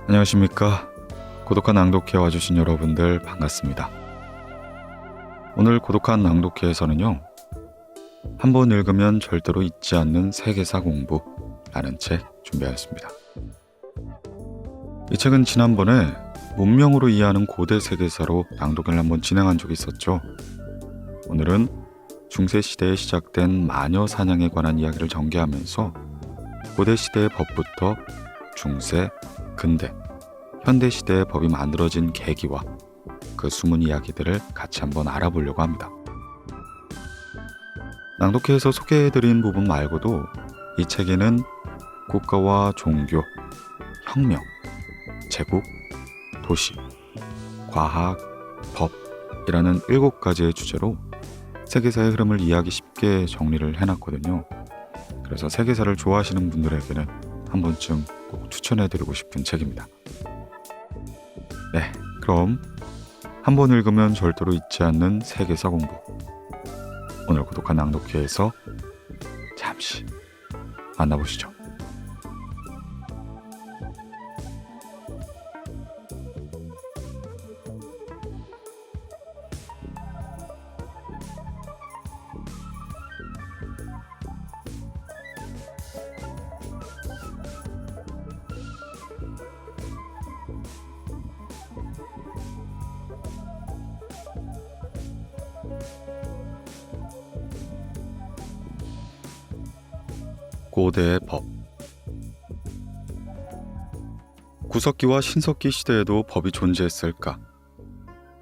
안녕하십니까. 고독한 낭독회 와주신 여러분들 반갑습니다. 오늘 고독한 낭독회에서는요, 한 번 읽으면 절대로 잊지 않는 세계사 공부라는 책 준비하였습니다. 이 책은 지난번에 문명으로 이해하는 고대 세계사로 낭독을 한번 진행한 적이 있었죠. 오늘은 중세시대에 시작된 마녀 사냥에 관한 이야기를 전개하면서 고대 시대의 법부터 중세, 근대, 현대 시대의 법이 만들어진 계기와 그 숨은 이야기들을 같이 한번 알아보려고 합니다. 낭독회에서 소개해드린 부분 말고도 이 책에는 국가와 종교, 혁명, 제국, 도시, 과학, 법이라는 7가지의 주제로 세계사의 흐름을 이해하기 쉽게 정리를 해놨거든요. 그래서 세계사를 좋아하시는 분들에게는 한 번쯤 꼭 추천해드리고 싶은 책입니다. 네, 그럼 한 번 읽으면 절대로 잊지 않는 세계사 공부, 오늘 고독한 낭독회에서 잠시 만나보시죠. 고대의 법. 구석기와 신석기 시대에도 법이 존재했을까?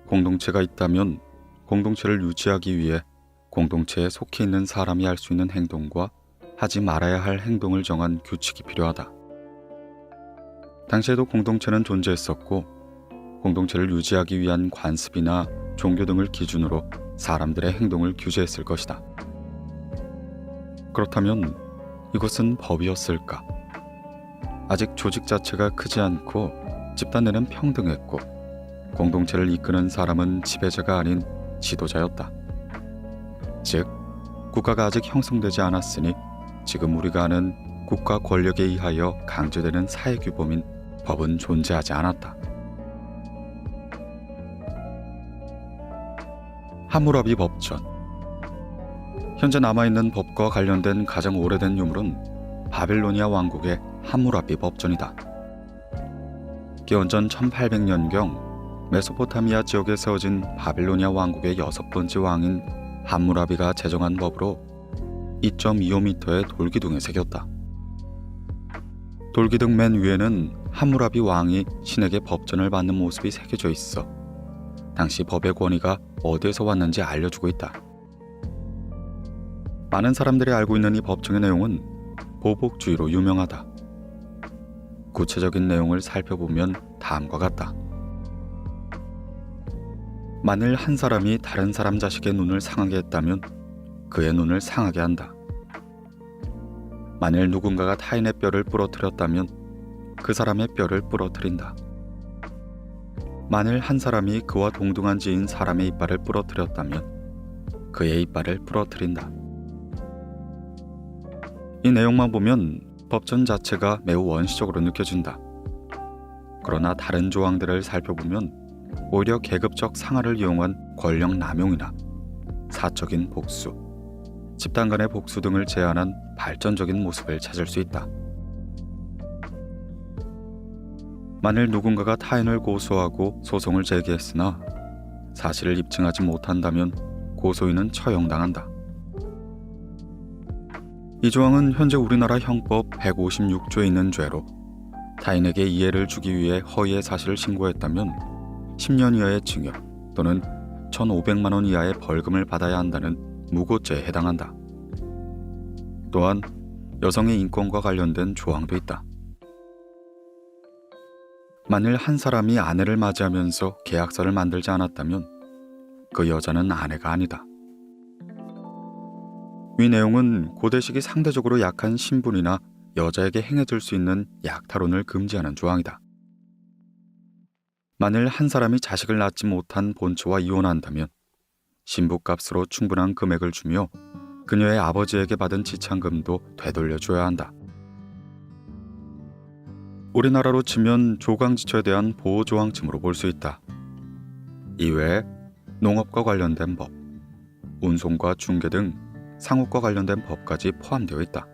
공동체가 있다면 공동체를 유지하기 위해 공동체에 속해 있는 사람이 할 수 있는 행동과 하지 말아야 할 행동을 정한 규칙이 필요하다. 당시에도 공동체는 존재했었고, 공동체를 유지하기 위한 관습이나 종교 등을 기준으로 사람들의 행동을 규제했을 것이다. 그렇다면 이것은 법이었을까? 아직 조직 자체가 크지 않고 집단 내는 평등했고, 공동체를 이끄는 사람은 지배자가 아닌 지도자였다. 즉, 국가가 아직 형성되지 않았으니 지금 우리가 아는 국가 권력에 의하여 강제되는 사회규범인 법은 존재하지 않았다. 함무라비 법전. 현재 남아있는 법과 관련된 가장 오래된 유물은 바빌로니아 왕국의 함무라비 법전이다. 기원전 1800년경 메소포타미아 지역에 세워진 바빌로니아 왕국의 6번째 왕인 함무라비가 제정한 법으로 2.25m의 돌기둥에 새겼다. 돌기둥 맨 위에는 함무라비 왕이 신에게 법전을 받는 모습이 새겨져 있어 당시 법의 권위가 어디에서 왔는지 알려주고 있다. 많은 사람들이 알고 있는 이 법정의 내용은 보복주의로 유명하다. 구체적인 내용을 살펴보면 다음과 같다. 만일 한 사람이 다른 사람 자식의 눈을 상하게 했다면 그의 눈을 상하게 한다. 만일 누군가가 타인의 뼈를 부러뜨렸다면 그 사람의 뼈를 부러뜨린다. 만일 한 사람이 그와 동등한 지인 사람의 이빨을 부러뜨렸다면 그의 이빨을 부러뜨린다. 이 내용만 보면 법전 자체가 매우 원시적으로 느껴진다. 그러나 다른 조항들을 살펴보면 오히려 계급적 상하를 이용한 권력 남용이나 사적인 복수, 집단 간의 복수 등을 제한한 발전적인 모습을 찾을 수 있다. 만일 누군가가 타인을 고소하고 소송을 제기했으나 사실을 입증하지 못한다면 고소인은 처형당한다. 이 조항은 현재 우리나라 형법 156조에 있는 죄로 타인에게 이해를 주기 위해 허위의 사실을 신고했다면 10년 이하의 징역 또는 1,500만 원 이하의 벌금을 받아야 한다는 무고죄에 해당한다. 또한 여성의 인권과 관련된 조항도 있다. 만일 한 사람이 아내를 맞이하면서 계약서를 만들지 않았다면 그 여자는 아내가 아니다. 이 내용은 고대식이 상대적으로 약한 신분이나 여자에게 행해질 수 있는 약탈혼을 금지하는 조항이다. 만일 한 사람이 자식을 낳지 못한 본처와 이혼한다면 신부값으로 충분한 금액을 주며 그녀의 아버지에게 받은 지참금도 되돌려줘야 한다. 우리나라로 치면 조강지처에 대한 보호조항쯤으로 볼 수 있다. 이외에 농업과 관련된 법, 운송과 중개 등 상업과 관련된 법까지 포함되어 있다.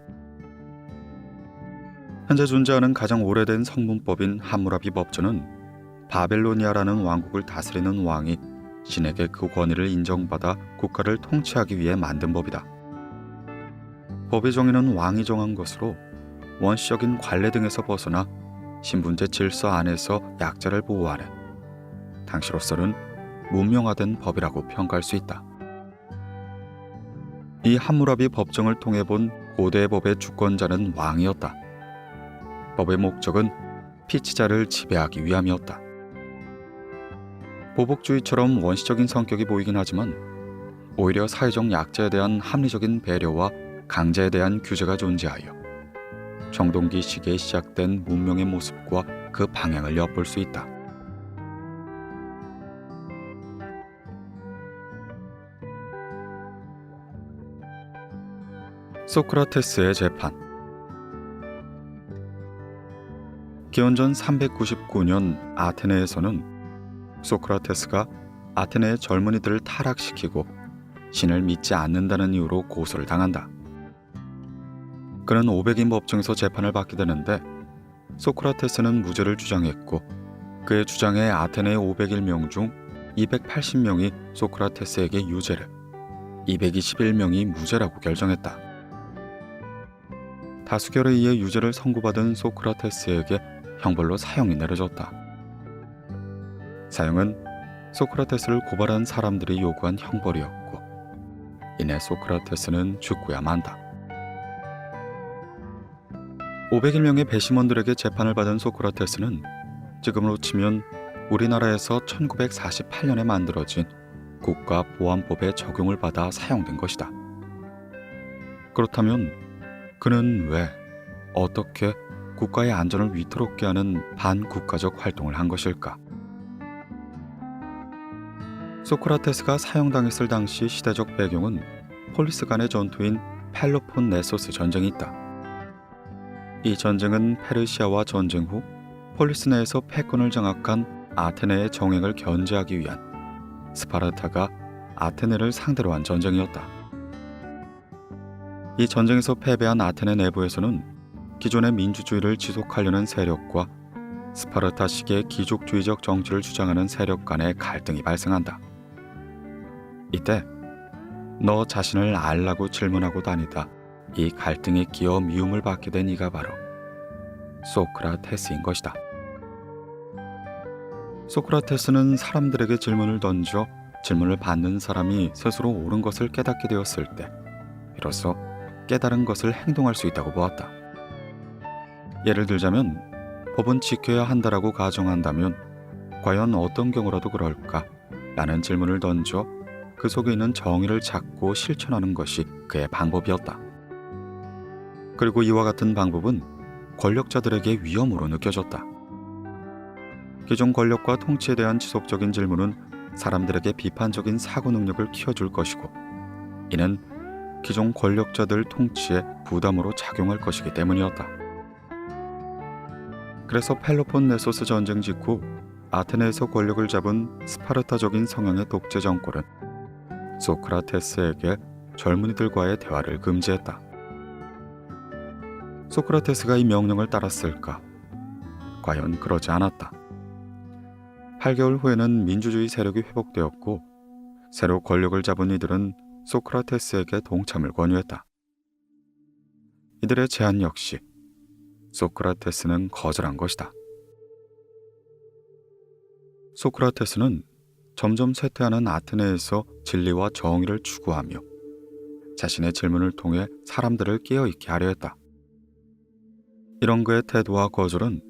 현재 존재하는 가장 오래된 성문법인 함무라비 법전은 바벨로니아라는 왕국을 다스리는 왕이 신에게 그 권위를 인정받아 국가를 통치하기 위해 만든 법이다. 법의 정의는 왕이 정한 것으로 원시적인 관례 등에서 벗어나 신분제 질서 안에서 약자를 보호하는 당시로서는 문명화된 법이라고 평가할 수 있다. 이 함무라비 법정을 통해 본 고대 법의 주권자는 왕이었다. 법의 목적은 피치자를 지배하기 위함이었다. 보복주의처럼 원시적인 성격이 보이긴 하지만 오히려 사회적 약자에 대한 합리적인 배려와 강자에 대한 규제가 존재하여 청동기 시기에 시작된 문명의 모습과 그 방향을 엿볼 수 있다. 소크라테스의 재판. 기원전 399년 아테네에서는 소크라테스가 아테네의 젊은이들을 타락시키고 신을 믿지 않는다는 이유로 고소를 당한다. 그는 500인 법정에서 재판을 받게 되는데 소크라테스는 무죄를 주장했고 그의 주장에 아테네의 501명 중 280명이 소크라테스에게 유죄를, 221명이 무죄라고 결정했다. 다수결에 의해 유죄를 선고받은 소크라테스에게 형벌로 사형이 내려졌다. 사형은 소크라테스를 고발한 사람들이 요구한 형벌이었고 이내 소크라테스는 죽고야 만다. 501명의 배심원들에게 재판을 받은 소크라테스는 지금으로 치면 우리나라에서 1948년에 만들어진 국가보안법의 적용을 받아 사형된 것이다. 그렇다면 그는 왜, 어떻게 국가의 안전을 위태롭게 하는 반국가적 활동을 한 것일까? 소크라테스가 사형당했을 당시 시대적 배경은 폴리스 간의 전투인 펠로폰네소스 전쟁이 있다. 이 전쟁은 페르시아와 전쟁 후 폴리스 내에서 패권을 장악한 아테네의 정행을 견제하기 위한 스파르타가 아테네를 상대로 한 전쟁이었다. 이 전쟁에서 패배한 아테네 내부에서는 기존의 민주주의를 지속하려는 세력과 스파르타식의 귀족주의적 정치를 주장하는 세력 간의 갈등이 발생한다. 이때 너 자신을 알라고 질문하고 다니다 이 갈등에 끼어 미움을 받게 된 이가 바로 소크라테스인 것이다. 소크라테스는 사람들에게 질문을 던져 질문을 받는 사람이 스스로 옳은 것을 깨닫게 되었을 때 비로소 깨달은 것을 행동할 수 있다고 보았다. 예를 들자면 법은 지켜야 한다라고 가정한다면 과연 어떤 경우라도 그럴까? 라는 질문을 던져 그 속에 있는 정의를 찾고 실천하는 것이 그의 방법이었다. 그리고 이와 같은 방법은 권력자들에게 위험으로 느껴졌다. 기존 권력과 통치에 대한 지속적인 질문은 사람들에게 비판적인 사고 능력을 키워줄 것이고 이는 기존 권력자들 통치에 부담으로 작용할 것이기 때문이었다. 그래서 펠로폰네소스 전쟁 직후 아테네에서 권력을 잡은 스파르타적인 성향의 독재 정권은 소크라테스에게 젊은이들과의 대화를 금지했다. 소크라테스가 이 명령을 따랐을까? 과연 그러지 않았다. 8개월 후에는 민주주의 세력이 회복되었고 새로 권력을 잡은 이들은 소크라테스에게 동참을 권유했다. 이들의 제안 역시 소크라테스는 거절한 것이다. 소크라테스는 점점 쇠퇴하는 아테네에서 진리와 정의를 추구하며 자신의 질문을 통해 사람들을 깨어있게 하려 했다. 이런 그의 태도와 거절은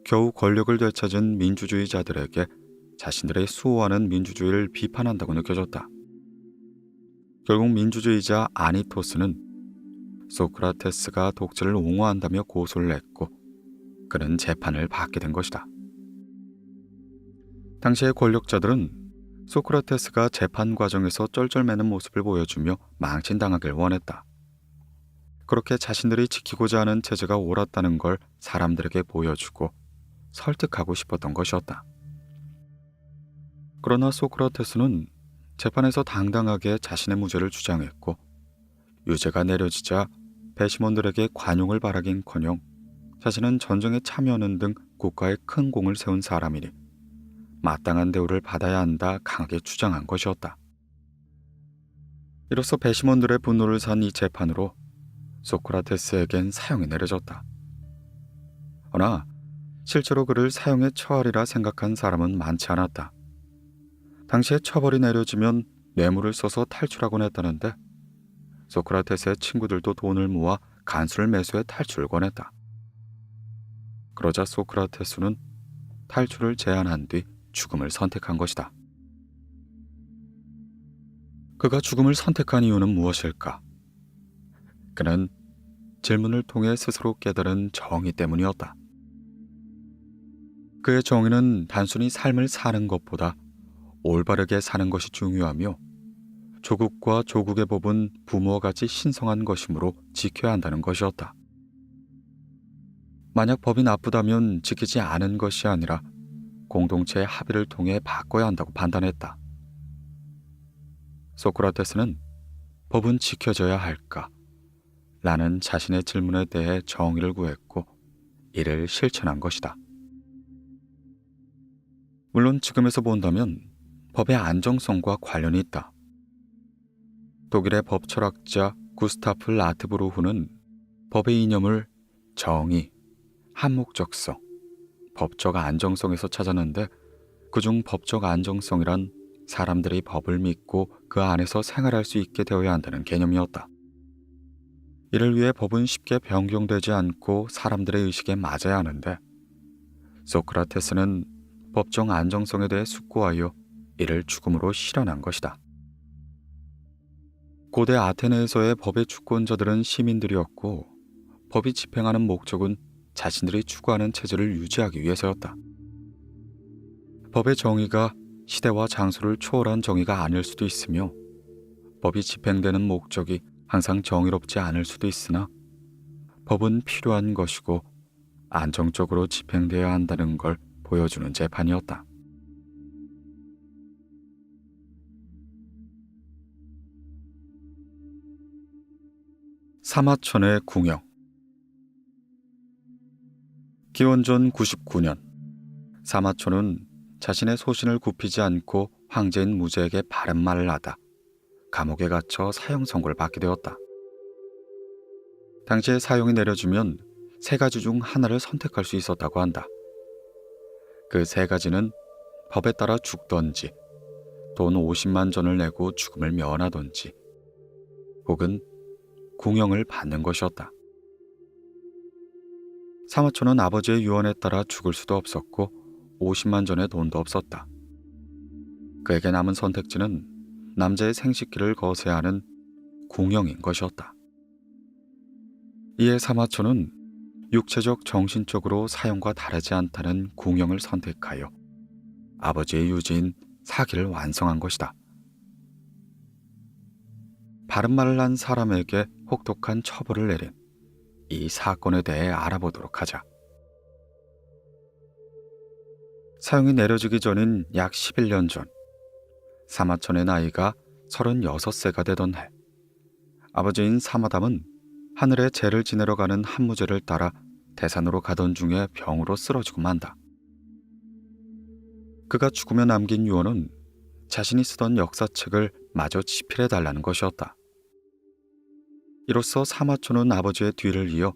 겨우 권력을 되찾은 민주주의자들에게 자신들의 수호하는 민주주의를 비판한다고 느껴졌다. 결국 민주주의자 아니토스는 소크라테스가 독재를 옹호한다며 고소를 했고 그는 재판을 받게 된 것이다. 당시의 권력자들은 소크라테스가 재판 과정에서 쩔쩔매는 모습을 보여주며 망신당하길 원했다. 그렇게 자신들이 지키고자 하는 체제가 옳았다는 걸 사람들에게 보여주고 설득하고 싶었던 것이었다. 그러나 소크라테스는 재판에서 당당하게 자신의 무죄를 주장했고, 유죄가 내려지자 배심원들에게 관용을 바라긴커녕 자신은 전쟁에 참여하는 등 국가에 큰 공을 세운 사람이니 마땅한 대우를 받아야 한다 강하게 주장한 것이었다. 이로써 배심원들의 분노를 산 이 재판으로 소크라테스에겐 사형이 내려졌다. 그러나 실제로 그를 사형에 처하리라 생각한 사람은 많지 않았다. 당시에 처벌이 내려지면 뇌물을 써서 탈출하곤 했다는데, 소크라테스의 친구들도 돈을 모아 간수를 매수해 탈출을 권했다. 그러자 소크라테스는 탈출을 제안한 뒤 죽음을 선택한 것이다. 그가 죽음을 선택한 이유는 무엇일까? 그는 질문을 통해 스스로 깨달은 정의 때문이었다. 그의 정의는 단순히 삶을 사는 것보다 올바르게 사는 것이 중요하며, 조국과 조국의 법은 부모와 같이 신성한 것이므로 지켜야 한다는 것이었다. 만약 법이 나쁘다면 지키지 않은 것이 아니라 공동체의 합의를 통해 바꿔야 한다고 판단했다. 소크라테스는 법은 지켜져야 할까? 라는 자신의 질문에 대해 정의를 구했고 이를 실천한 것이다. 물론 지금에서 본다면 법의 안정성과 관련이 있다. 독일의 법 철학자 구스타프 라트브루흐는 법의 이념을 정의, 한목적성, 법적 안정성에서 찾았는데, 그중 법적 안정성이란 사람들이 법을 믿고 그 안에서 생활할 수 있게 되어야 한다는 개념이었다. 이를 위해 법은 쉽게 변경되지 않고 사람들의 의식에 맞아야 하는데, 소크라테스는 법적 안정성에 대해 숙고하여 이를 죽음으로 실현한 것이다. 고대 아테네에서의 법의 주권자들은 시민들이었고, 법이 집행하는 목적은 자신들이 추구하는 체제를 유지하기 위해서였다. 법의 정의가 시대와 장소를 초월한 정의가 아닐 수도 있으며, 법이 집행되는 목적이 항상 정의롭지 않을 수도 있으나, 법은 필요한 것이고 안정적으로 집행되어야 한다는 걸 보여주는 재판이었다. 사마천의 궁영. 기원전 99년, 사마천은 자신의 소신을 굽히지 않고 황제인 무제에게 바른 말을 하다 감옥에 갇혀 사형 선고를 받게 되었다. 당시에 사형이 내려지면 세 가지 중 하나를 선택할 수 있었다고 한다. 그 세 가지는 법에 따라 죽던지, 돈 50만 전을 내고 죽음을 면하던지, 혹은 궁형을 받는 것이었다. 사마천은 아버지의 유언에 따라 죽을 수도 없었고 50만 전의 돈도 없었다. 그에게 남은 선택지는 남자의 생식기를 거세야 하는 궁형인 것이었다. 이에 사마천은 육체적 정신적으로 사형과 다르지 않다는 궁형을 선택하여 아버지의 유지인 사기를 완성한 것이다. 바른 말을 한 사람에게 혹독한 처벌을 내린 이 사건에 대해 알아보도록 하자. 사형이 내려지기 전인 약 11년 전, 사마천의 나이가 36세가 되던 해, 아버지인 사마담은 하늘에 제를 지내러 가는 한무제를 따라 대산으로 가던 중에 병으로 쓰러지고 만다. 그가 죽으며 남긴 유언은 자신이 쓰던 역사책을 마저 집필해달라는 것이었다. 이로써 사마천은 아버지의 뒤를 이어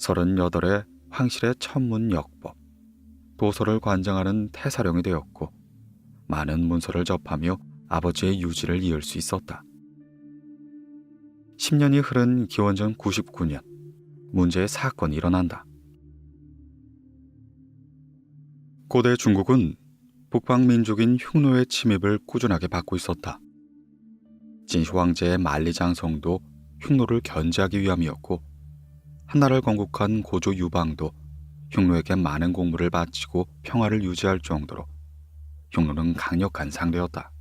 38의 황실의 천문역법, 도서를 관장하는 태사령이 되었고, 많은 문서를 접하며 아버지의 유지를 이을 수 있었다. 10년이 흐른 기원전 99년, 문제의 사건이 일어난다. 고대 중국은 북방민족인 흉노의 침입을 꾸준하게 받고 있었다. 진시 황제의 만리장성도 흉노를 견제하기 위함이었고, 한나라를 건국한 고조 유방도 흉노에게 많은 공물을 바치고 평화를 유지할 정도로 흉노는 강력한 상대였다.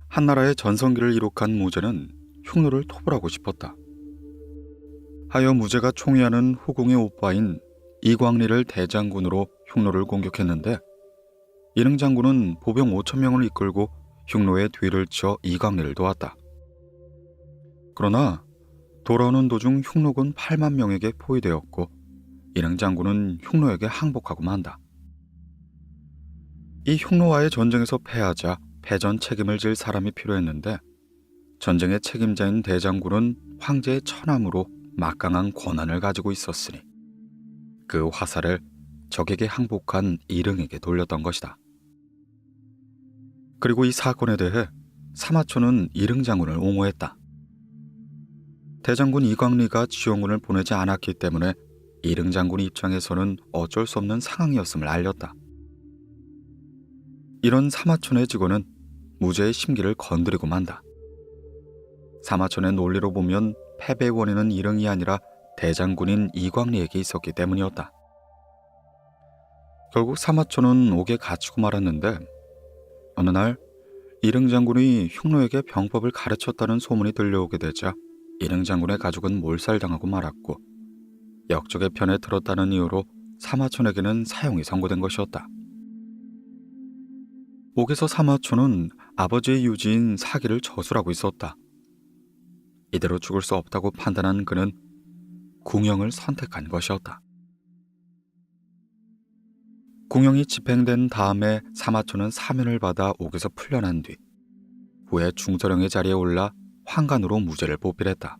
한나라의 전성기를 이룩한 무제는 흉노를 토벌하고 싶었다. 하여 무제가 총애하는 후궁의 오빠인 이광리를 대장군으로 흉노를 공격했는데 이릉 장군은 보병 5천 명을 이끌고 흉노의 뒤를 쳐 이광리를 도왔다. 그러나 돌아오는 도중 흉노군 8만 명에게 포위되었고 이릉 장군은 흉노에게 항복하고 만다. 이 흉노와의 전쟁에서 패하자 패전 책임을 질 사람이 필요했는데 전쟁의 책임자인 대장군은 황제의 처남으로 막강한 권한을 가지고 있었으니 그 화살을 적에게 항복한 이릉에게 돌렸던 것이다. 그리고 이 사건에 대해 사마초는 이릉 장군을 옹호했다. 대장군 이광리가 지원군을 보내지 않았기 때문에 이릉 장군 입장에서는 어쩔 수 없는 상황이었음을 알렸다. 이런 사마촌의 직원은 무제의 심기를 건드리고 만다. 사마촌의 논리로 보면 패배의 원인은 이릉이 아니라 대장군인 이광리에게 있었기 때문이었다. 결국 사마촌은 옥에 갇히고 말았는데 어느 날 이릉 장군이 흉노에게 병법을 가르쳤다는 소문이 들려오게 되자 이릉 장군의 가족은 몰살당하고 말았고 역적의 편에 들었다는 이유로 사마촌에게는 사형이 선고된 것이었다. 옥에서 사마촌은 아버지의 유지인 사기를 저술하고 있었다. 이대로 죽을 수 없다고 판단한 그는 궁형을 선택한 것이었다. 궁형이 집행된 다음에 사마촌은 사면을 받아 옥에서 풀려난 뒤 후에 중서령의 자리에 올라 황관으로 무죄를 보필했다.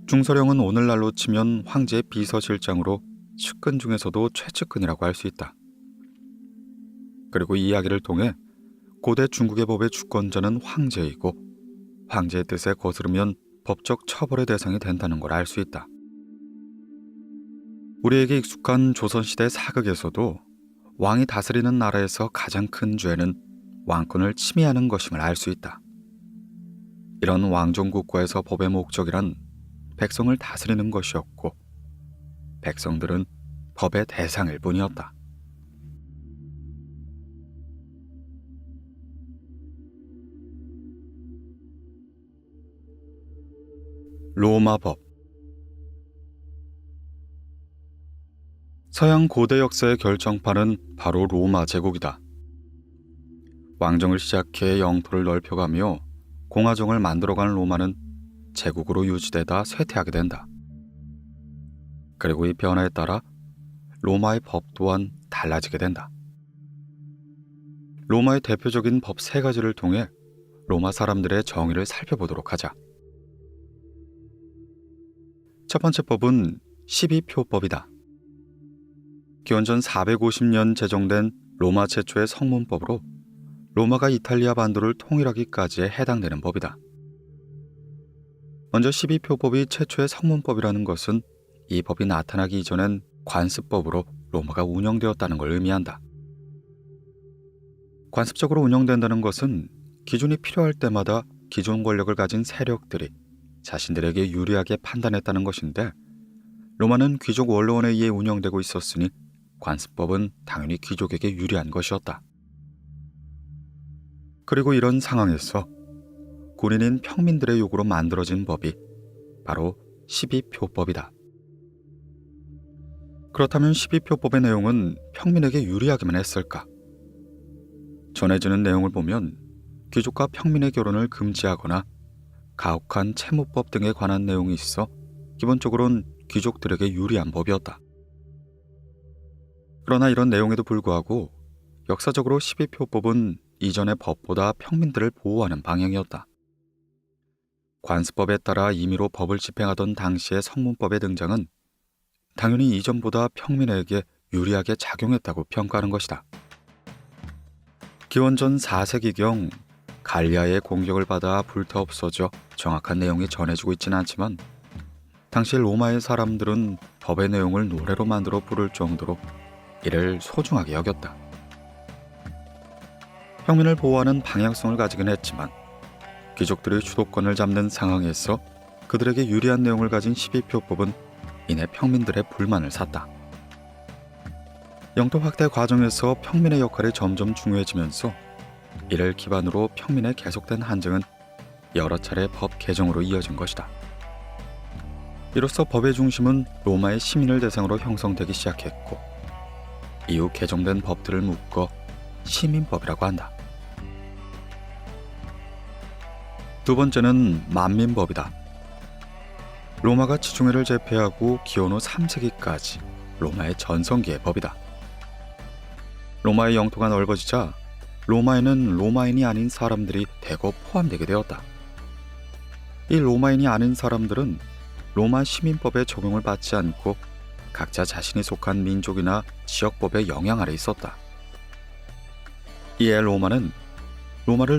중서령은 오늘날로 치면 황제의 비서실장으로 측근 중에서도 최측근이라고 할 수 있다. 그리고 이 이야기를 통해 고대 중국의 법의 주권자는 황제이고 황제의 뜻에 거스르면 법적 처벌의 대상이 된다는 걸 알 수 있다. 우리에게 익숙한 조선시대 사극에서도 왕이 다스리는 나라에서 가장 큰 죄는 왕권을 침해하는 것임을 알 수 있다. 이런 왕정국가에서 법의 목적이란 백성을 다스리는 것이었고 백성들은 법의 대상일 뿐이었다. 로마법. 서양 고대 역사의 결정판은 바로 로마 제국이다. 왕정을 시작해 영토를 넓혀가며 공화정을 만들어가는 로마는 제국으로 유지되다 쇠퇴하게 된다. 그리고 이 변화에 따라 로마의 법 또한 달라지게 된다. 로마의 대표적인 법 3가지를 통해 로마 사람들의 정의를 살펴보도록 하자. 첫 번째 법은 12표법이다. 기원전 450년 제정된 로마 최초의 성문법으로 로마가 이탈리아 반도를 통일하기까지에 해당되는 법이다. 먼저 12표법이 최초의 성문법이라는 것은 이 법이 나타나기 이전엔 관습법으로 로마가 운영되었다는 걸 의미한다. 관습적으로 운영된다는 것은 기준이 필요할 때마다 기존 권력을 가진 세력들이 자신들에게 유리하게 판단했다는 것인데 로마는 귀족 원로원에 의해 운영되고 있었으니 관습법은 당연히 귀족에게 유리한 것이었다. 그리고 이런 상황에서 군인인 평민들의 요구로 만들어진 법이 바로 12표법이다. 그렇다면 12표법의 내용은 평민에게 유리하기만 했을까? 전해지는 내용을 보면 귀족과 평민의 결혼을 금지하거나 가혹한 채무법 등에 관한 내용이 있어 기본적으로는 귀족들에게 유리한 법이었다. 그러나 이런 내용에도 불구하고 역사적으로 12표법은 이전의 법보다 평민들을 보호하는 방향이었다. 관습법에 따라 임의로 법을 집행하던 당시의 성문법의 등장은 당연히 이전보다 평민에게 유리하게 작용했다고 평가하는 것이다. 기원전 4세기경 갈리아의 공격을 받아 불타 없어져 정확한 내용이 전해지고 있지는 않지만 당시 로마의 사람들은 법의 내용을 노래로 만들어 부를 정도로 이를 소중하게 여겼다. 평민을 보호하는 방향성을 가지긴 했지만 귀족들의 주도권을 잡는 상황에서 그들에게 유리한 내용을 가진 12표법은 이내 평민들의 불만을 샀다. 영토 확대 과정에서 평민의 역할이 점점 중요해지면서 이를 기반으로 평민의 계속된 한정은 여러 차례 법 개정으로 이어진 것이다. 이로써 법의 중심은 로마의 시민을 대상으로 형성되기 시작했고, 이후 개정된 법들을 묶어 시민법이라고 한다. 두 번째는 만민법이다. 로마가 지중해를 제패하고 기원 후 3세기까지 로마의 전성기의 법이다. 로마의 영토가 넓어지자 로마에는 로마인이 아닌 사람들이 대거 포함되게 되었다. 이 로마인이 아닌 사람들은 로마 시민법의 적용을 받지 않고 각자 자신이 속한 민족이나 지역법의 영향 아래 있었다. 이에 로마를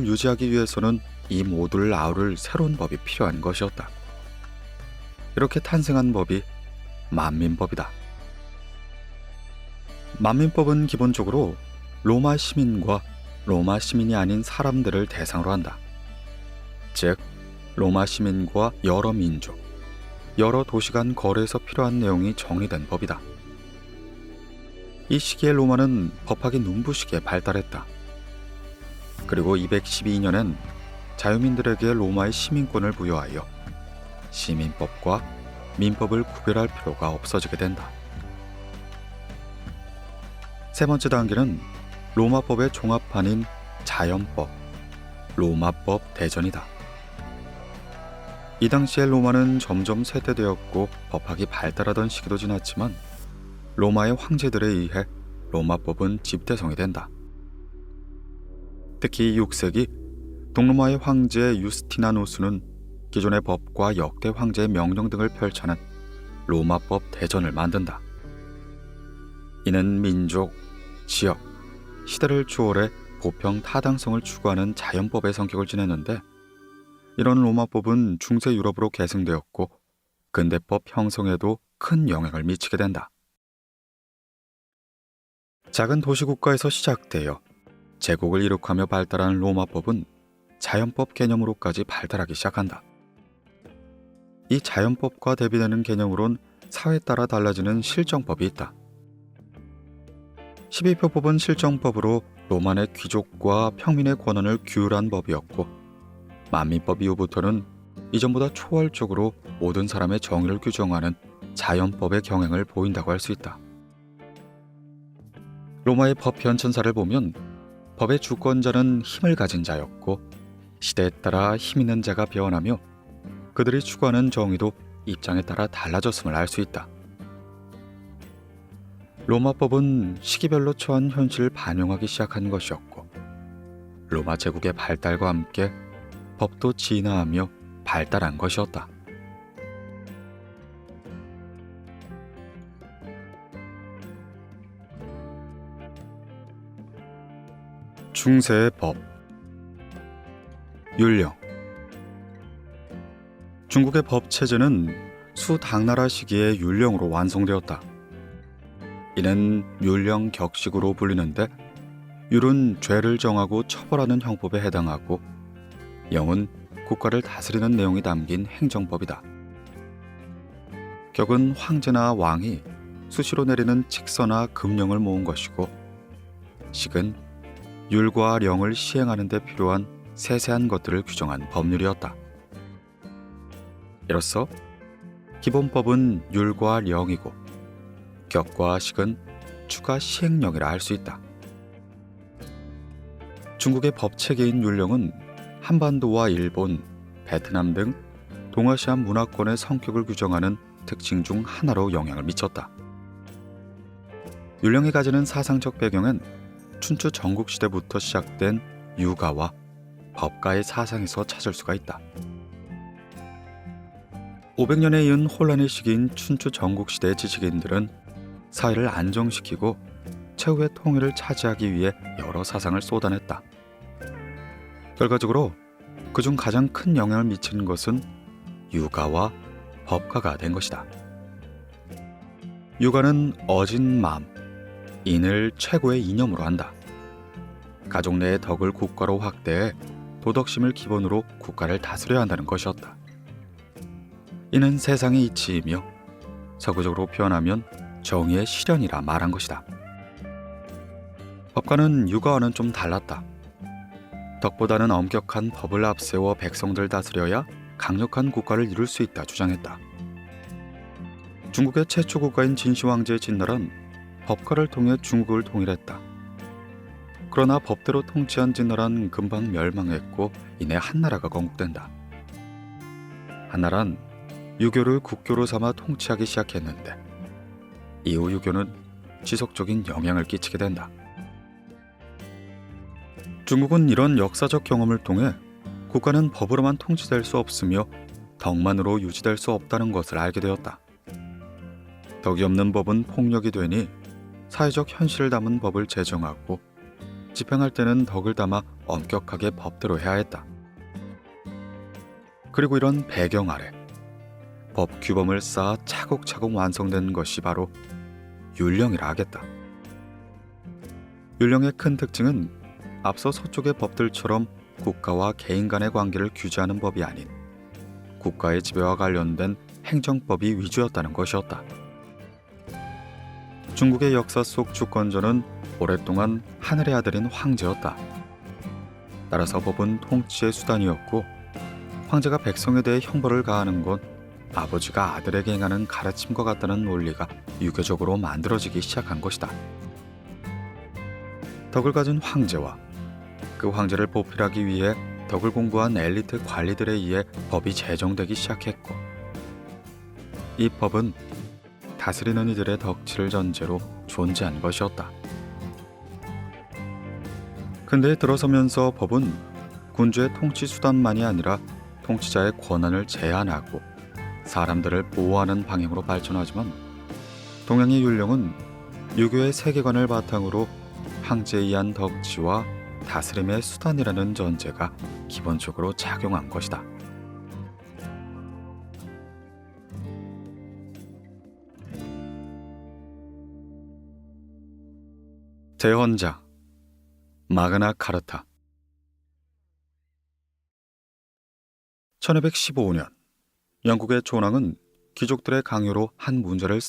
유지하기 위해서는 이 모두를 아우를 새로운 법이 필요한 것이었다. 이렇게 탄생한 법이 만민법이다. 만민법은 기본적으로 로마 시민과 로마 시민이 아닌 사람들을 대상으로 한다. 즉, 로마 시민과 여러 민족, 여러 도시 간 거래에서 필요한 내용이 정의된 법이다. 이 시기에 로마는 법학이 눈부시게 발달했다. 그리고 212년엔 자유민들에게 로마의 시민권을 부여하여 시민법과 민법을 구별할 필요가 없어지게 된다. 세 번째 단계는 로마법의 종합판인 자연법, 로마법 대전이다. 이 당시에 로마는 점점 쇠퇴되었고 법학이 발달하던 시기도 지났지만 로마의 황제들에 의해 로마법은 집대성이 된다. 특히 6세기 동로마의 황제 유스티나누스는 기존의 법과 역대 황제의 명령 등을 펼쳐낸 로마법 대전을 만든다. 이는 민족, 지역, 시대를 초월해 보평 타당성을 추구하는 자연법의 성격을 지녔는데, 이런 로마법은 중세 유럽으로 계승되었고 근대법 형성에도 큰 영향을 미치게 된다. 작은 도시국가에서 시작되어 제국을 이룩하며 발달한 로마법은 자연법 개념으로까지 발달하기 시작한다. 이 자연법과 대비되는 개념으론 사회에 따라 달라지는 실정법이 있다. 12표법은 실정법으로 로마의 귀족과 평민의 권한을 규율한 법이었고, 만민법 이후부터는 이전보다 초월적으로 모든 사람의 정의를 규정하는 자연법의 경향을 보인다고 할 수 있다. 로마의 법 현천사를 보면 법의 주권자는 힘을 가진 자였고, 시대에 따라 힘 있는 자가 변하며 그들이 추구하는 정의도 입장에 따라 달라졌음을 알 수 있다. 로마법은 시기별로 처한 현실을 반영하기 시작한 것이었고, 로마 제국의 발달과 함께 법도 진화하며 발달한 것이었다. 중세의 법, 율령. 중국의 법 체제는 수당나라 시기의 율령으로 완성되었다. 이는 율령 격식으로 불리는데, 율은 죄를 정하고 처벌하는 형법에 해당하고, 영은 국가를 다스리는 내용이 담긴 행정법이다. 격은 황제나 왕이 수시로 내리는 칙서나 금령을 모은 것이고, 식은 율과 령을 시행하는 데 필요한 세세한 것들을 규정한 법률이었다. 이로써 기본법은 율과 령이고, 격과 식은 추가 시행령이라 할 수 있다. 중국의 법체계인 율령은 한반도와 일본, 베트남 등 동아시아 문화권의 성격을 규정하는 특징 중 하나로 영향을 미쳤다. 율령이 가지는 사상적 배경은 춘추 전국시대부터 시작된 유가와 법가의 사상에서 찾을 수가 있다. 500년에 이은 혼란의 시기인 춘추 전국시대의 지식인들은 사회를 안정시키고 최후의 통일을 차지하기 위해 여러 사상을 쏟아냈다. 결과적으로 그중 가장 큰 영향을 미친 것은 유가와 법가가 된 것이다. 유가는 어진 맘, 인을 최고의 이념으로 한다. 가족 내의 덕을 국가로 확대해 도덕심을 기본으로 국가를 다스려야 한다는 것이었다. 이는 세상의 이치이며 서구적으로 표현하면 정의의 실현이라 말한 것이다. 법가는 유가와는 좀 달랐다. 덕보다는 엄격한 법을 앞세워 백성들 다스려야 강력한 국가를 이룰 수 있다 주장했다. 중국의 최초 국가인 진시 황제의 진나라는 법화를 통해 중국을 통일했다. 그러나 법대로 통치한 진나라는 금방 멸망했고 이내 한나라가 건국된다. 한나라는 유교를 국교로 삼아 통치하기 시작했는데 이후 유교는 지속적인 영향을 끼치게 된다. 중국은 이런 역사적 경험을 통해 국가는 법으로만 통치될 수 없으며 덕만으로 유지될 수 없다는 것을 알게 되었다. 덕이 없는 법은 폭력이 되니 사회적 현실을 담은 법을 제정하고 집행할 때는 덕을 담아 엄격하게 법대로 해야 했다. 그리고 이런 배경 아래 법 규범을 쌓아 차곡차곡 완성된 것이 바로 율령이라 하겠다. 율령의 큰 특징은 앞서 서쪽의 법들처럼 국가와 개인 간의 관계를 규제하는 법이 아닌 국가의 지배와 관련된 행정법이 위주였다는 것이었다. 중국의 역사 속 주권자는 오랫동안 하늘의 아들인 황제였다. 따라서 법은 통치의 수단이었고 황제가 백성에 대해 형벌을 가하는 건 아버지가 아들에게 행하는 가르침과 같다는 논리가 유교적으로 만들어지기 시작한 것이다. 덕을 가진 황제와 그 황제를 보필하기 위해 덕을 공부한 엘리트 관리들에 의해 법이 제정되기 시작했고 이 법은 다스리는 이들의 덕치를 전제로 존재한 것이었다. 근대에 들어서면서 법은 군주의 통치 수단만이 아니라 통치자의 권한을 제한하고 사람들을 보호하는 방향으로 발전하지만 동양의 율령은 유교의 세계관을 바탕으로 황제에 의한 덕치와 다스림의 수단이라는 전제가 기본적으로 작용한 것이다. 대헌장 마그나 카르타 1515년 영국의 존왕은 귀족들의 강요로 한 문서를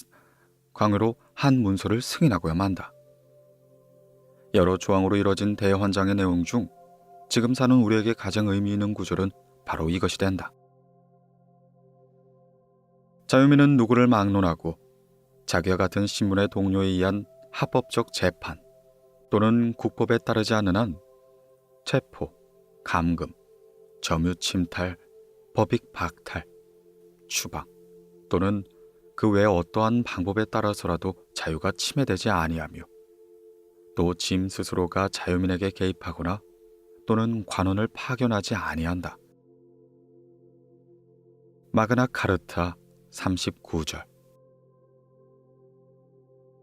승인하고야 만다. 여러 조항으로 이뤄진 대헌장의 내용 중 지금 사는 우리에게 가장 의미 있는 구절은 바로 이것이 된다. 자유민은 누구를 막론하고 자기와 같은 신분의 동료에 의한 합법적 재판 또는 국법에 따르지 않는 한 체포, 감금, 점유 침탈, 법익 박탈, 추방 또는 그 외 어떠한 방법에 따라서라도 자유가 침해되지 아니하며 또 짐 스스로가 자유민에게 개입하거나 또는 관원을 파견하지 아니한다. 마그나 카르타 39절.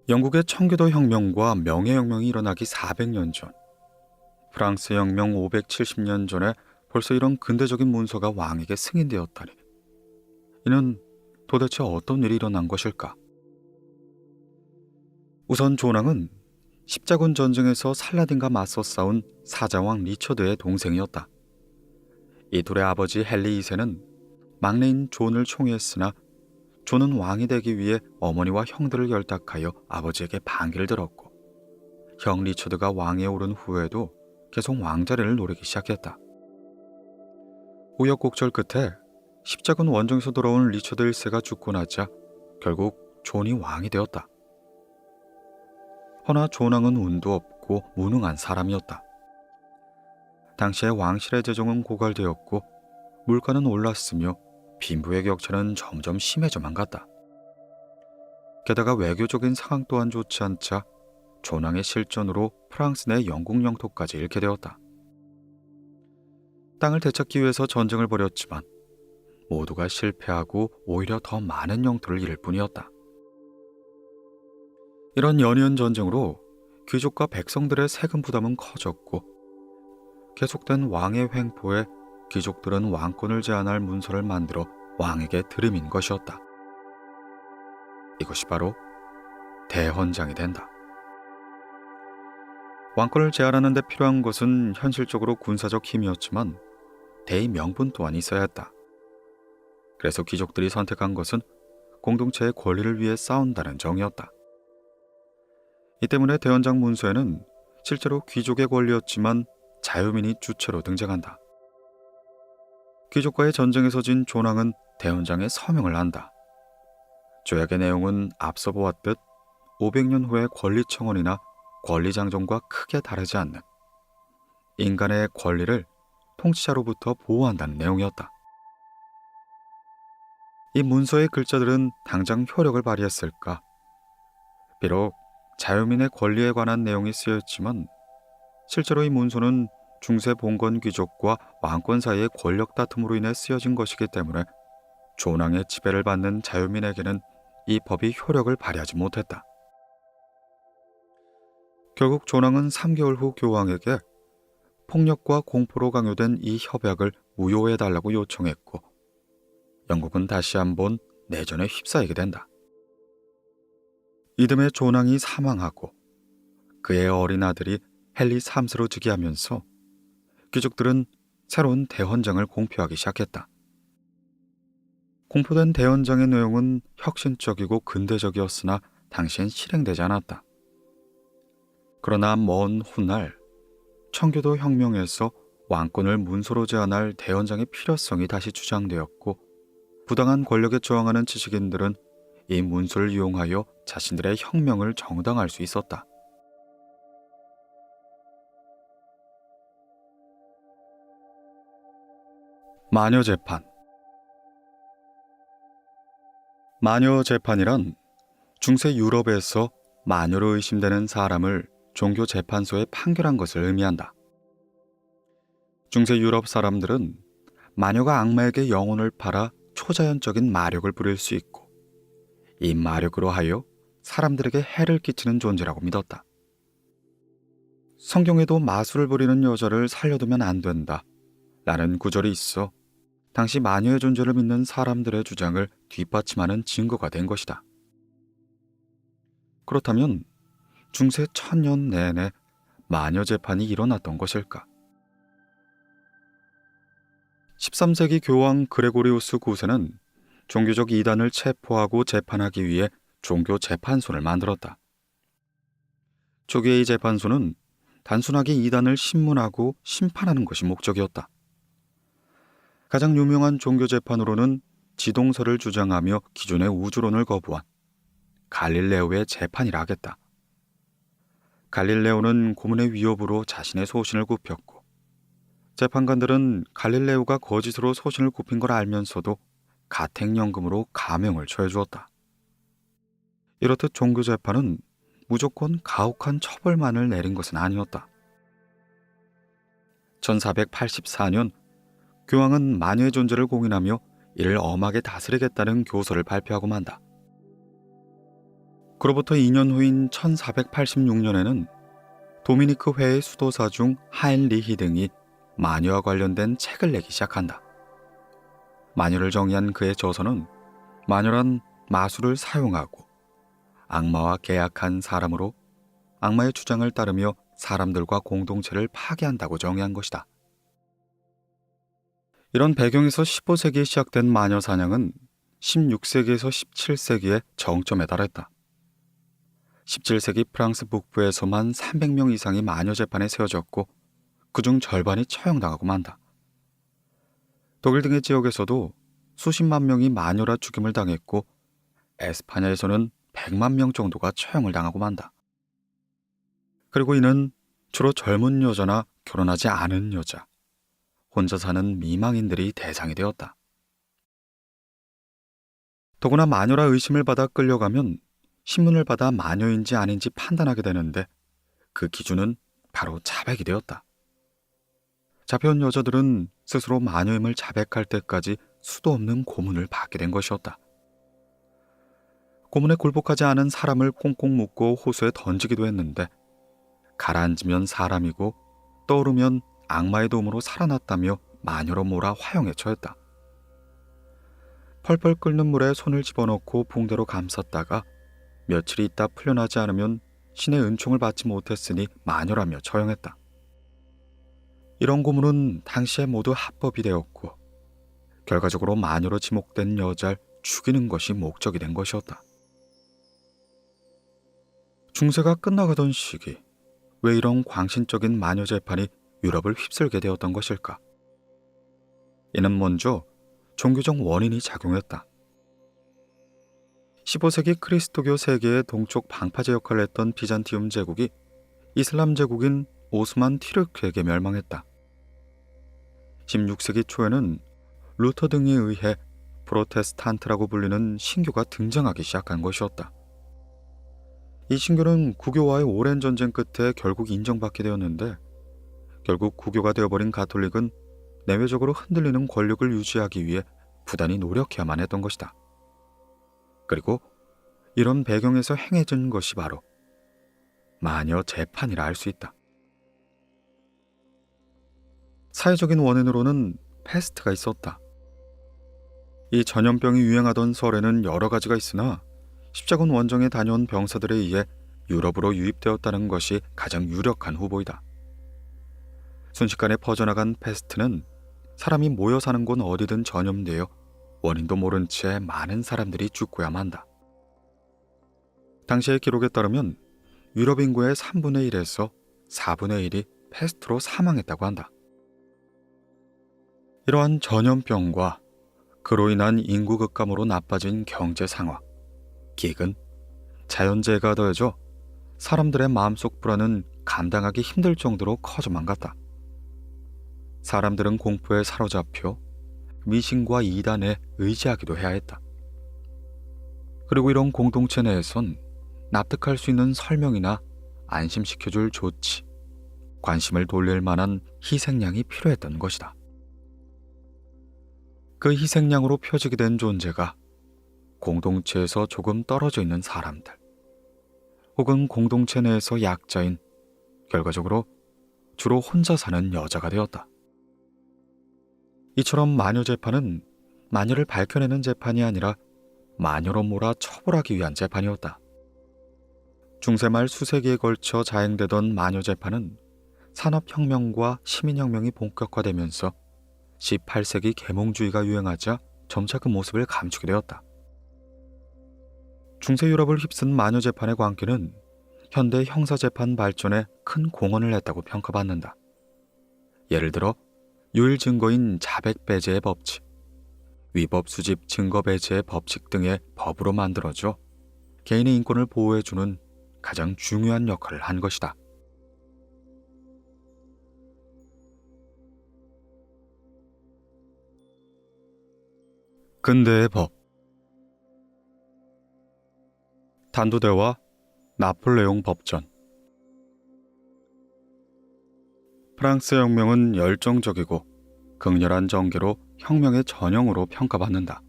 영국의 청교도 혁명과 명예혁명이 일어나기 400년 전, 프랑스 혁명 570년 전에 벌써 이런 근대적인 문서가 왕에게 승인되었다니 이는 도대체 어떤 일이 일어난 것일까? 우선 존왕은 십자군 전쟁에서 살라딘과 맞서 싸운 사자왕 리처드의 동생이었다. 이 둘의 아버지 헨리 2세는 막내인 존을 총애했으나 존은 왕이 되기 위해 어머니와 형들을 결탁하여 아버지에게 반기를 들었고 형 리처드가 왕에 오른 후에도 계속 왕자리를 노리기 시작했다. 우여곡절 끝에 십자군 원정에서 돌아온 리처드 1세가 죽고 나자 결국 존이 왕이 되었다. 허나 존왕은 운도 없고 무능한 사람이었다. 당시의 왕실의 재정은 고갈되었고 물가는 올랐으며 빈부의 격차는 점점 심해져만 갔다. 게다가 외교적인 상황 또한 좋지 않자 존왕의 실전으로 프랑스 내 영국 영토까지 잃게 되었다. 땅을 되찾기 위해서 전쟁을 벌였지만 모두가 실패하고 오히려 더 많은 영토를 잃을 뿐이었다. 이런 연이은 전쟁으로 귀족과 백성들의 세금 부담은 커졌고 계속된 왕의 횡포에 귀족들은 왕권을 제한할 문서를 만들어 왕에게 들이민 것이었다. 이것이 바로 대헌장이 된다. 왕권을 제한하는 데 필요한 것은 현실적으로 군사적 힘이었지만 대의 명분 또한 있어야 했다. 그래서 귀족들이 선택한 것은 공동체의 권리를 위해 싸운다는 정의였다. 이 때문에 대헌장 문서에는 실제로 귀족의 권리였지만 자유민이 주체로 등장한다. 귀족과의 전쟁에서 진 존왕은 대헌장에 서명을 한다. 조약의 내용은 앞서 보았듯 500년 후의 권리청원이나 권리장정과 크게 다르지 않는 인간의 권리를 통치자로부터 보호한다는 내용이었다. 이 문서의 글자들은 당장 효력을 발휘했을까? 비록 자유민의 권리에 관한 내용이 쓰였지만 실제로 이 문서는 중세 봉건 귀족과 왕권 사이의 권력 다툼으로 인해 쓰여진 것이기 때문에 존왕의 지배를 받는 자유민에게는 이 법이 효력을 발휘하지 못했다. 결국 존왕은 3개월 후 교황에게 폭력과 공포로 강요된 이 협약을 무효해달라고 요청했고 영국은 다시 한번 내전에 휩싸이게 된다. 이듬해 존왕이 사망하고 그의 어린 아들이 헨리 3세로 즉위하면서 귀족들은 새로운 대헌장을 공표하기 시작했다. 공포된 대헌장의 내용은 혁신적이고 근대적이었으나 당시엔 실행되지 않았다. 그러나 먼 훗날 청교도 혁명에서 왕권을 문서로 제한할 대헌장의 필요성이 다시 주장되었고 부당한 권력에 저항하는 지식인들은 이 문서를 이용하여 자신들의 혁명을 정당화할 수 있었다. 마녀 재판. 마녀 재판이란 중세 유럽에서 마녀로 의심되는 사람을 종교 재판소에 판결한 것을 의미한다. 중세 유럽 사람들은 마녀가 악마에게 영혼을 팔아 초자연적인 마력을 부릴 수 있고 이 마력으로 하여 사람들에게 해를 끼치는 존재라고 믿었다. 성경에도 마술을 부리는 여자를 살려두면 안 된다 라는 구절이 있어 당시 마녀의 존재를 믿는 사람들의 주장을 뒷받침하는 증거가 된 것이다. 그렇다면 중세 1000년 내내 마녀 재판이 일어났던 것일까? 13세기 교황 그레고리우스 9세는 종교적 이단을 체포하고 재판하기 위해 종교 재판소를 만들었다. 초기의 이 재판소는 단순하게 이단을 신문하고 심판하는 것이 목적이었다. 가장 유명한 종교 재판으로는 지동설을 주장하며 기존의 우주론을 거부한 갈릴레오의 재판이라 하겠다. 갈릴레오는 고문의 위협으로 자신의 소신을 굽혔고 재판관들은 갈릴레오가 거짓으로 소신을 굽힌 걸 알면서도 가택연금으로 감형을 처해주었다. 이렇듯 종교 재판은 무조건 가혹한 처벌만을 내린 것은 아니었다. 1484년 교황은 마녀의 존재를 공인하며 이를 엄하게 다스리겠다는 교서를 발표하고 만다. 그로부터 2년 후인 1486년에는 도미니크 회의 수도사 중 하인리히 등이 마녀와 관련된 책을 내기 시작한다. 마녀를 정의한 그의 저서는 마녀란 마술을 사용하고 악마와 계약한 사람으로 악마의 주장을 따르며 사람들과 공동체를 파괴한다고 정의한 것이다. 이런 배경에서 15세기에 시작된 마녀 사냥은 16세기에서 17세기에 정점에 달했다. 17세기 프랑스 북부에서만 300명 이상이 마녀 재판에 세워졌고 그중 절반이 처형당하고 만다. 독일 등의 지역에서도 수십만 명이 마녀라 죽임을 당했고 에스파냐에서는 100만 명 정도가 처형을 당하고 만다. 그리고 이는 주로 젊은 여자나 결혼하지 않은 여자, 혼자 사는 미망인들이 대상이 되었다. 더구나 마녀라 의심을 받아 끌려가면 신문을 받아 마녀인지 아닌지 판단하게 되는데 그 기준은 바로 자백이 되었다. 잡혀온 여자들은 스스로 마녀임을 자백할 때까지 수도 없는 고문을 받게 된 것이었다. 고문에 굴복하지 않은 사람을 꽁꽁 묶고 호수에 던지기도 했는데 가라앉으면 사람이고 떠오르면 악마의 도움으로 살아났다며 마녀로 몰아 화형에 처했다. 펄펄 끓는 물에 손을 집어넣고 붕대로 감쌌다가 며칠이 있다 풀려나지 않으면 신의 은총을 받지 못했으니 마녀라며 처형했다. 이런 고문은 당시에 모두 합법이 되었고 결과적으로 마녀로 지목된 여자를 죽이는 것이 목적이 된 것이었다. 중세가 끝나가던 시기, 왜 이런 광신적인 마녀 재판이 유럽을 휩쓸게 되었던 것일까? 이는 먼저 종교적 원인이 작용했다. 15세기 그리스도교 세계의 동쪽 방파제 역할을 했던 비잔티움 제국이 이슬람 제국인 오스만 티르크에게 멸망했다. 16세기 초에는 루터 등에 의해 프로테스탄트라고 불리는 신교가 등장하기 시작한 것이었다. 이 신교는 구교와의 오랜 전쟁 끝에 결국 인정받게 되었는데, 결국 구교가 되어버린 가톨릭은 내외적으로 흔들리는 권력을 유지하기 위해 부단히 노력해야만 했던 것이다. 그리고 이런 배경에서 행해진 것이 바로 마녀 재판이라 할 수 있다. 사회적인 원인으로는 패스트가 있었다. 이 전염병이 유행하던 설에는 여러 가지가 있으나 십자군 원정에 다녀온 병사들에 의해 유럽으로 유입되었다는 것이 가장 유력한 후보이다. 순식간에 퍼져나간 패스트는 사람이 모여 사는 곳 어디든 전염되어 원인도 모른 채 많은 사람들이 죽고야만 한다. 당시의 기록에 따르면 유럽 인구의 3분의 1에서 4분의 1이 패스트로 사망했다고 한다. 이러한 전염병과 그로 인한 인구 급감으로 나빠진 경제 상황, 기근, 자연재해가 더해져 사람들의 마음속 불안은 감당하기 힘들 정도로 커져만 갔다. 사람들은 공포에 사로잡혀 미신과 이단에 의지하기도 해야 했다. 그리고 이런 공동체 내에선 납득할 수 있는 설명이나 안심시켜줄 조치, 관심을 돌릴 만한 희생양이 필요했던 것이다. 그 희생양으로 표적이 된 존재가 공동체에서 조금 떨어져 있는 사람들, 혹은 공동체 내에서 약자인, 결과적으로 주로 혼자 사는 여자가 되었다. 이처럼 마녀 재판은 마녀를 밝혀내는 재판이 아니라 마녀로 몰아 처벌하기 위한 재판이었다. 중세 말 수세기에 걸쳐 자행되던 마녀 재판은 산업혁명과 시민혁명이 본격화되면서 18세기 계몽주의가 유행하자 점차 그 모습을 감추게 되었다. 중세 유럽을 휩쓴 마녀 재판의 광기는 현대 형사재판 발전에 큰 공헌을 했다고 평가받는다. 예를 들어 유일 증거인 자백 배제의 법칙, 위법 수집 증거 배제의 법칙 등의 법으로 만들어져 개인의 인권을 보호해주는 가장 중요한 역할을 한 것이다. 근대의 법. 단두대와 나폴레옹 법전. 프랑스 혁명은 열정적이고 극렬한 전개로 혁명의 전형으로 평가받는다.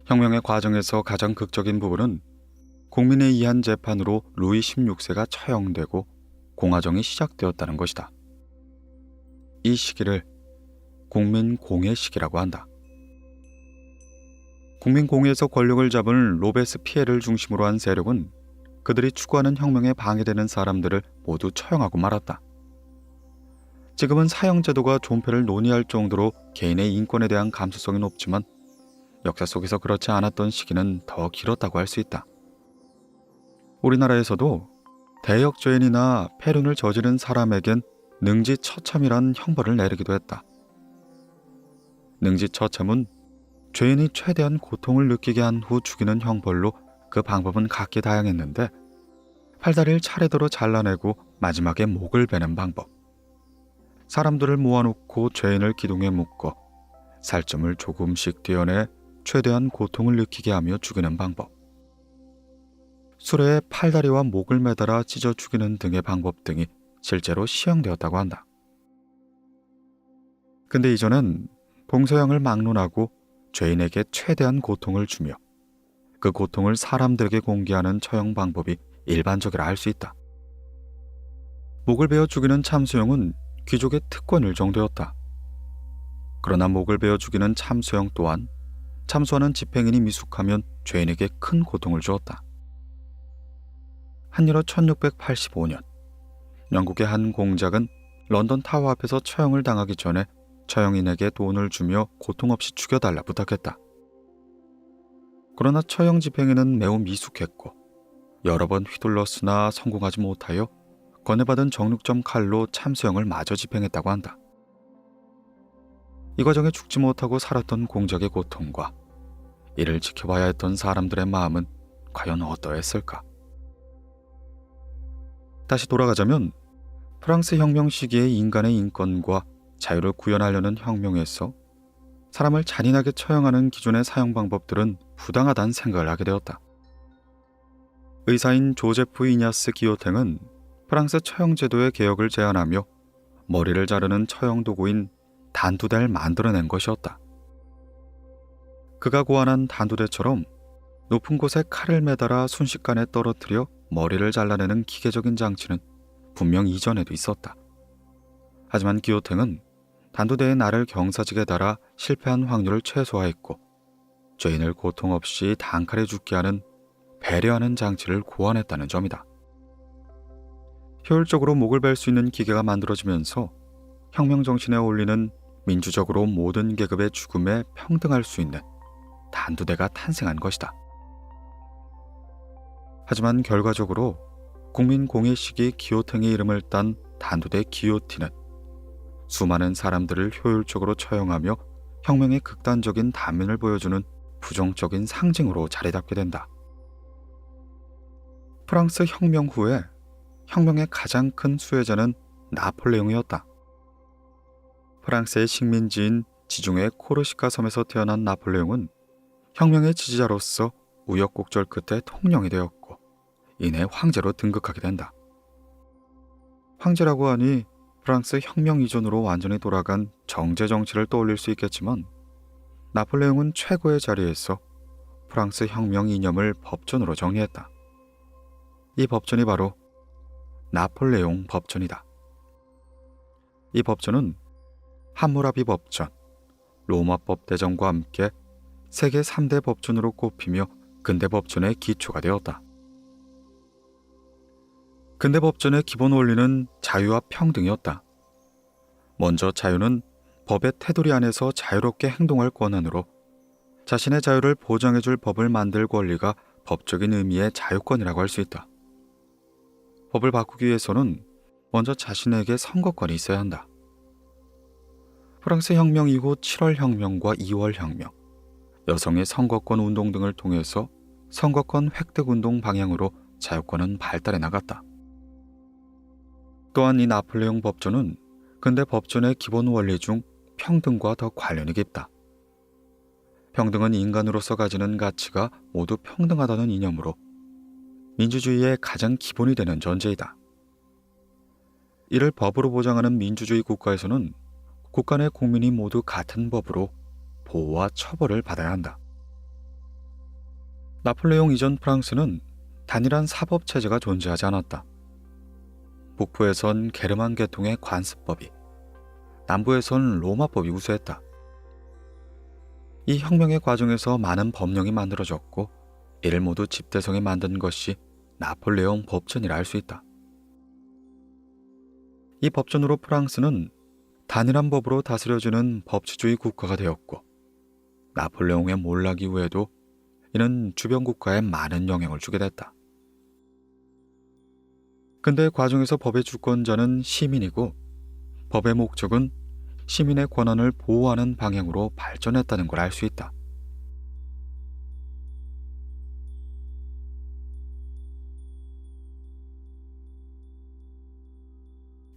혁명의 과정에서 가장 극적인 부분은 국민에 의한 재판으로 루이 16세가 처형되고 공화정이 시작되었다는 것이다. 이 시기를 국민공의 시기라고 한다. 국민공의에서 권력을 잡은 로베스피에르를 중심으로 한 세력은 그들이 추구하는 혁명에 방해되는 사람들을 모두 처형하고 말았다. 지금은 사형제도가 존폐를 논의할 정도로 개인의 인권에 대한 감수성이 높지만 역사 속에서 그렇지 않았던 시기는 더 길었다고 할 수 있다. 우리나라에서도 대역죄인이나 폐륜을 저지른 사람에겐 능지처참이란 형벌을 내리기도 했다. 능지처참은 죄인이 최대한 고통을 느끼게 한 후 죽이는 형벌로 그 방법은 각기 다양했는데, 팔다리를 차례대로 잘라내고 마지막에 목을 베는 방법, 사람들을 모아놓고 죄인을 기둥에 묶어 살점을 조금씩 떼어내 최대한 고통을 느끼게 하며 죽이는 방법, 수레에 팔다리와 목을 매달아 찢어 죽이는 등의 방법 등이 실제로 시행되었다고 한다. 근데 이전엔 동서양을 막론하고 죄인에게 최대한 고통을 주며 그 고통을 사람들에게 공개하는 처형 방법이 일반적이라 할 수 있다. 목을 베어 죽이는 참수형은 귀족의 특권일 정도였다. 그러나 목을 베어 죽이는 참수형 또한 참수하는 집행인이 미숙하면 죄인에게 큰 고통을 주었다. 한일어 1685년 영국의 한 공작은 런던 타워 앞에서 처형을 당하기 전에 처형인에게 돈을 주며 고통 없이 죽여달라 부탁했다. 그러나 처형 집행인은 매우 미숙했고 여러 번 휘둘렀으나 성공하지 못하여 건네받은 정육점 칼로 참수형을 마저 집행했다고 한다. 이 과정에 죽지 못하고 살았던 공작의 고통과 이를 지켜봐야 했던 사람들의 마음은 과연 어떠했을까? 다시 돌아가자면 프랑스 혁명 시기의 인간의 인권과 자유를 구현하려는 혁명에서 사람을 잔인하게 처형하는 기존의 사형 방법들은 부당하다는 생각을 하게 되었다. 의사인 조제프 이냐스 기요탱은 프랑스 처형 제도의 개혁을 제안하며 머리를 자르는 처형 도구인 단두대를 만들어낸 것이었다. 그가 고안한 단두대처럼 높은 곳에 칼을 매달아 순식간에 떨어뜨려 머리를 잘라내는 기계적인 장치는 분명 이전에도 있었다. 하지만 기요탱은 단두대의 날을 경사직에 달아 실패한 확률을 최소화했고 죄인을 고통 없이 단칼에 죽게 하는 배려하는 장치를 고안했다는 점이다. 효율적으로 목을 벨 수 있는 기계가 만들어지면서 혁명 정신에 어울리는 민주적으로 모든 계급의 죽음에 평등할 수 있는 단두대가 탄생한 것이다. 하지만 결과적으로 국민 공의 시기 기요탱의 이름을 딴 단두대 기요틴은 수많은 사람들을 효율적으로 처형하며 혁명의 극단적인 단면을 보여주는 부정적인 상징으로 자리 잡게 된다. 프랑스 혁명 후에 혁명의 가장 큰 수혜자는 나폴레옹이었다. 프랑스의 식민지인 지중해 코르시카 섬에서 태어난 나폴레옹은 혁명의 지지자로서 우여곡절 끝에 통령이 되었고 이내 황제로 등극하게 된다. 황제라고 하니 프랑스 혁명 이전으로 완전히 돌아간 정제 정치를 떠올릴 수 있겠지만 나폴레옹은 최고의 자리에서 프랑스 혁명 이념을 법전으로 정리했다. 이 법전이 바로 나폴레옹 법전이다. 이 법전은 함무라비 법전, 로마법 대전과 함께 세계 3대 법전으로 꼽히며 근대 법전의 기초가 되었다. 근대 법전의 기본 원리는 자유와 평등이었다. 먼저 자유는 법의 테두리 안에서 자유롭게 행동할 권한으로 자신의 자유를 보장해줄 법을 만들 권리가 법적인 의미의 자유권이라고 할 수 있다. 법을 바꾸기 위해서는 먼저 자신에게 선거권이 있어야 한다. 프랑스 혁명 이후 7월 혁명과 2월 혁명, 여성의 선거권 운동 등을 통해서 선거권 획득 운동 방향으로 자유권은 발달해 나갔다. 또한 이 나폴레옹 법전은 근대 법전의 기본 원리 중 평등과 더 관련이 깊다. 평등은 인간으로서 가지는 가치가 모두 평등하다는 이념으로 민주주의의 가장 기본이 되는 전제이다. 이를 법으로 보장하는 민주주의 국가에서는 국가 내 국민이 모두 같은 법으로 보호와 처벌을 받아야 한다. 나폴레옹 이전 프랑스는 단일한 사법 체제가 존재하지 않았다. 북부에선 게르만 계통의 관습법이, 남부에선 로마법이 우세했다. 이 혁명의 과정에서 많은 법령이 만들어졌고 이를 모두 집대성에 만든 것이 나폴레옹 법전이라 할 수 있다. 이 법전으로 프랑스는 단일한 법으로 다스려지는 법치주의 국가가 되었고 나폴레옹의 몰락 이후에도 이는 주변 국가에 많은 영향을 주게 됐다. 근데 과정에서 법의 주권자는 시민이고 법의 목적은 시민의 권한을 보호하는 방향으로 발전했다는 걸 알 수 있다.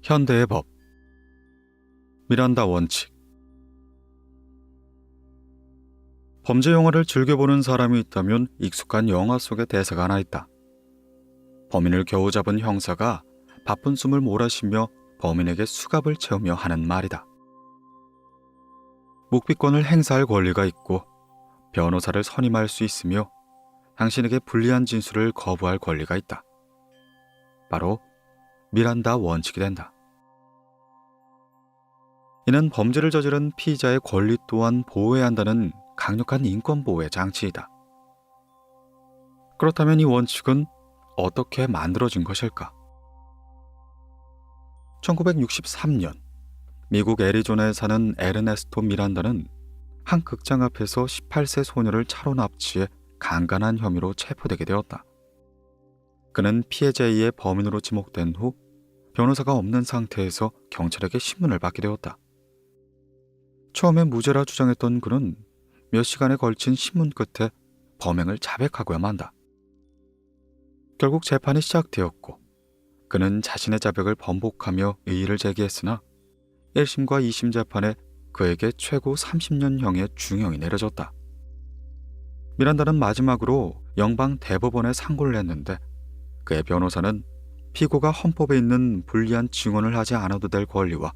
현대의 법, 미란다 원칙. 범죄 영화를 즐겨보는 사람이 있다면 익숙한 영화 속의 대사가 하나 있다. 범인을 겨우 잡은 형사가 바쁜 숨을 몰아쉬며 범인에게 수갑을 채우며 하는 말이다. 묵비권을 행사할 권리가 있고 변호사를 선임할 수 있으며 당신에게 불리한 진술을 거부할 권리가 있다. 바로 미란다 원칙이 된다. 이는 범죄를 저지른 피의자의 권리 또한 보호해야 한다는 강력한 인권보호의 장치이다. 그렇다면 이 원칙은 어떻게 만들어진 것일까? 1963년 미국 애리조나에 사는 에르네스토 미란다는 한 극장 앞에서 18세 소녀를 차로 납치해 강간한 혐의로 체포되게 되었다. 그는 피해자에 의해 범인으로 지목된 후 변호사가 없는 상태에서 경찰에게 신문을 받게 되었다. 처음에 무죄라 주장했던 그는 몇 시간에 걸친 신문 끝에 범행을 자백하고야 만다. 결국 재판이 시작되었고 그는 자신의 자백을 번복하며 이의를 제기했으나 1심과 2심 재판에 그에게 최고 30년형의 중형이 내려졌다. 미란다는 마지막으로 연방 대법원에 상고를 했는데 그의 변호사는 피고가 헌법에 있는 불리한 증언을 하지 않아도 될 권리와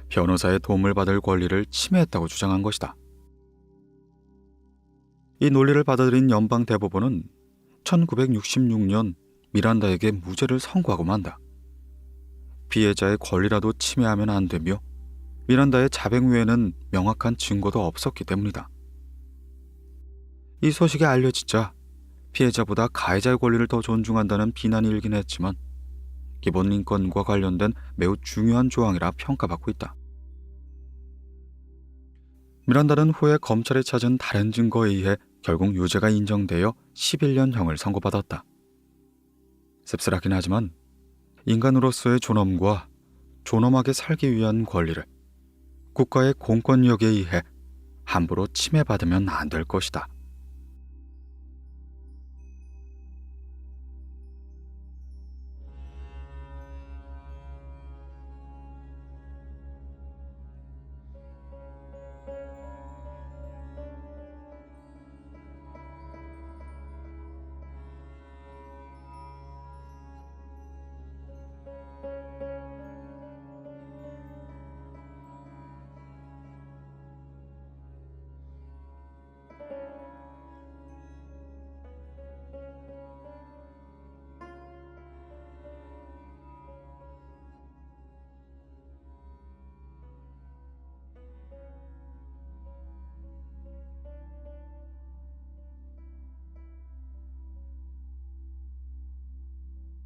변호사의 도움을 받을 권리를 침해했다고 주장한 것이다. 이 논리를 받아들인 연방 대법원은 1966년 미란다에게 무죄를 선고하고 만다. 피해자의 권리라도 침해하면 안 되며 미란다의 자백 외에는 명확한 증거도 없었기 때문이다. 이 소식이 알려지자 피해자보다 가해자의 권리를 더 존중한다는 비난이 일긴 했지만 기본 인권과 관련된 매우 중요한 조항이라 평가받고 있다. 미란다는 후에 검찰이 찾은 다른 증거에 의해 결국 유죄가 인정되어 11년형을 선고받았다. 씁쓸하긴 하지만 인간으로서의 존엄과 존엄하게 살기 위한 권리를 국가의 공권력에 의해 함부로 침해받으면 안 될 것이다.